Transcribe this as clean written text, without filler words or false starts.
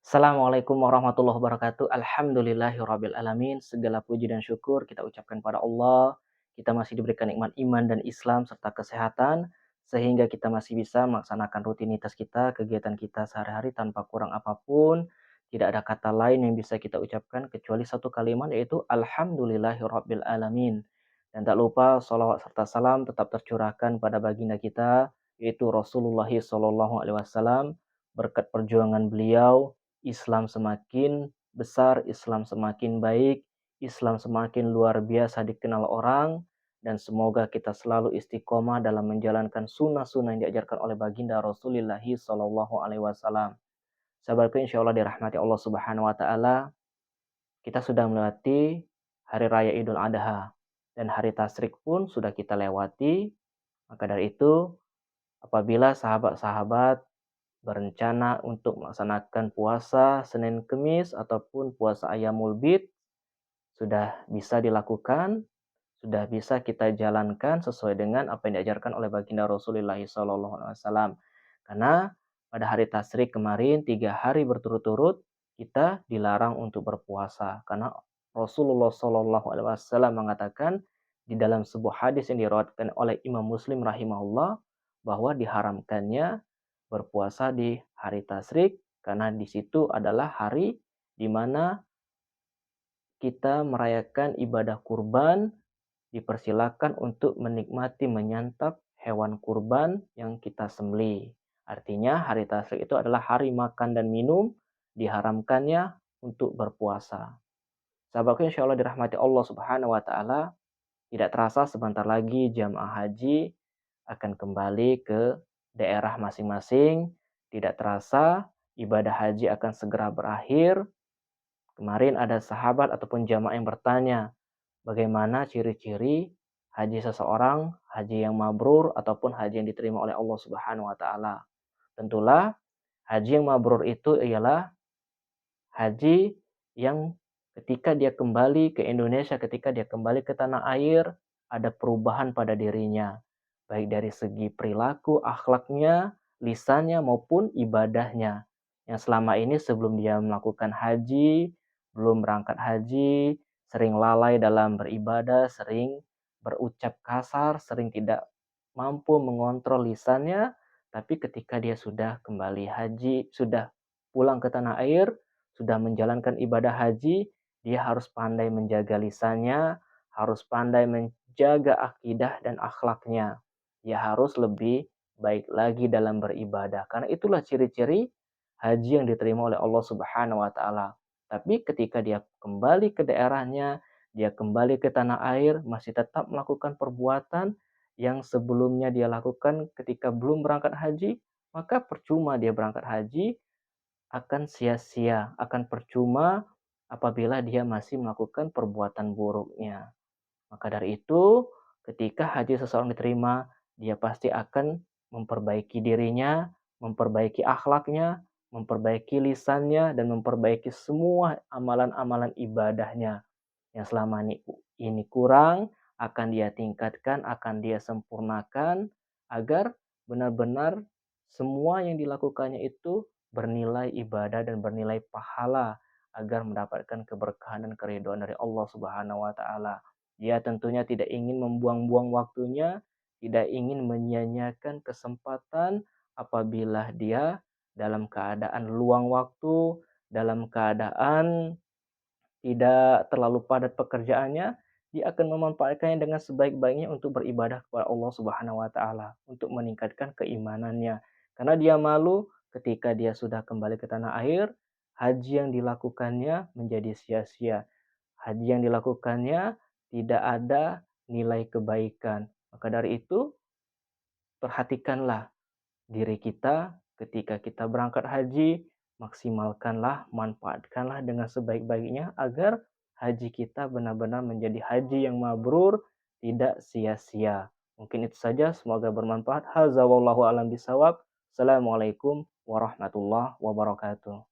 Assalamualaikum warahmatullahi wabarakatuh. Alhamdulillahirabbil alamin. Segala puji dan syukur kita ucapkan pada Allah. Kita masih diberikan nikmat iman dan Islam serta kesehatan sehingga kita masih bisa melaksanakan rutinitas kita, kegiatan kita sehari-hari tanpa kurang apapun. Tidak ada kata lain yang bisa kita ucapkan kecuali satu kalimat yaitu alhamdulillahirabbil alamin. Dan tak lupa salawat serta salam tetap tercurahkan pada baginda kita yaitu Rasulullah sallallahu alaihi wasallam. Berkat perjuangan beliau Islam semakin besar, Islam semakin baik, Islam semakin luar biasa dikenal orang, dan semoga kita selalu istiqomah dalam menjalankan sunnah-sunnah yang diajarkan oleh baginda Rasulullah Sallallahu Alaihi Wasallam. Sahabatku, insya Allah dirahmati Allah Subhanahu Wa Taala, kita sudah melewati hari raya Idul Adha dan hari Tasyrik pun sudah kita lewati. Maka dari itu, apabila sahabat-sahabat berencana untuk melaksanakan puasa Senin Kemis ataupun puasa Ayyamul Bid sudah bisa dilakukan, sudah bisa kita jalankan sesuai dengan apa yang diajarkan oleh baginda Rasulullah SAW. Karena pada hari Tasyrik kemarin 3 hari berturut-turut kita dilarang untuk berpuasa karena Rasulullah SAW mengatakan di dalam sebuah hadis yang diriwayatkan oleh Imam Muslim rahimahullah bahwa diharamkannya berpuasa di hari Tasyrik karena di situ adalah hari di mana kita merayakan ibadah kurban, dipersilakan untuk menikmati menyantap hewan kurban yang kita sembelih. Artinya hari Tasyrik itu adalah hari makan dan minum, diharamkannya untuk berpuasa. Sahabatku insya Allah dirahmati Allah Subhanahu wa taala, tidak terasa sebentar lagi jamaah haji akan kembali ke daerah masing-masing. Tidak terasa ibadah haji akan segera berakhir. Kemarin ada sahabat ataupun jamaah yang bertanya, bagaimana ciri-ciri haji seseorang, haji yang mabrur ataupun haji yang diterima oleh Allah Subhanahu wa taala. Tentulah haji yang mabrur itu ialah haji yang ketika dia kembali ke Indonesia, ketika dia kembali ke tanah air, ada perubahan pada dirinya. Baik dari segi perilaku, akhlaknya, lisannya maupun ibadahnya. Yang selama ini sebelum dia melakukan haji, belum berangkat haji, sering lalai dalam beribadah, sering berucap kasar, sering tidak mampu mengontrol lisannya, tapi ketika dia sudah kembali haji, sudah pulang ke tanah air, sudah menjalankan ibadah haji, dia harus pandai menjaga lisannya, harus pandai menjaga akidah dan akhlaknya. Dia harus lebih baik lagi dalam beribadah. Karena itulah ciri-ciri haji yang diterima oleh Allah Subhanahu wa taala. Tapi ketika dia kembali ke daerahnya, dia kembali ke tanah air, masih tetap melakukan perbuatan yang sebelumnya dia lakukan ketika belum berangkat haji, maka percuma dia berangkat haji, akan sia-sia, akan percuma apabila dia masih melakukan perbuatan buruknya. Maka dari itu, ketika haji seseorang diterima, dia pasti akan memperbaiki dirinya, memperbaiki akhlaknya, memperbaiki lisannya, dan memperbaiki semua amalan-amalan ibadahnya yang selama ini kurang, akan dia tingkatkan, akan dia sempurnakan agar benar-benar semua yang dilakukannya itu bernilai ibadah dan bernilai pahala agar mendapatkan keberkahan dan keridhaan dari Allah Subhanahu wa taala. Dia tentunya tidak ingin membuang-buang waktunya, tidak ingin menyia-nyiakan kesempatan apabila dia dalam keadaan luang waktu, dalam keadaan tidak terlalu padat pekerjaannya, dia akan memanfaatkannya dengan sebaik-baiknya untuk beribadah kepada Allah Subhanahu wa taala, untuk meningkatkan keimanannya. Karena dia malu ketika dia sudah kembali ke tanah air, haji yang dilakukannya menjadi sia-sia. Haji yang dilakukannya tidak ada nilai kebaikan. Maka dari itu, perhatikanlah diri kita ketika kita berangkat haji, maksimalkanlah, manfaatkanlah dengan sebaik-baiknya agar haji kita benar-benar menjadi haji yang mabrur, tidak sia-sia. Mungkin itu saja, semoga bermanfaat. Hadza wallahu a'lam bisawab. Assalamualaikum warahmatullahi wabarakatuh.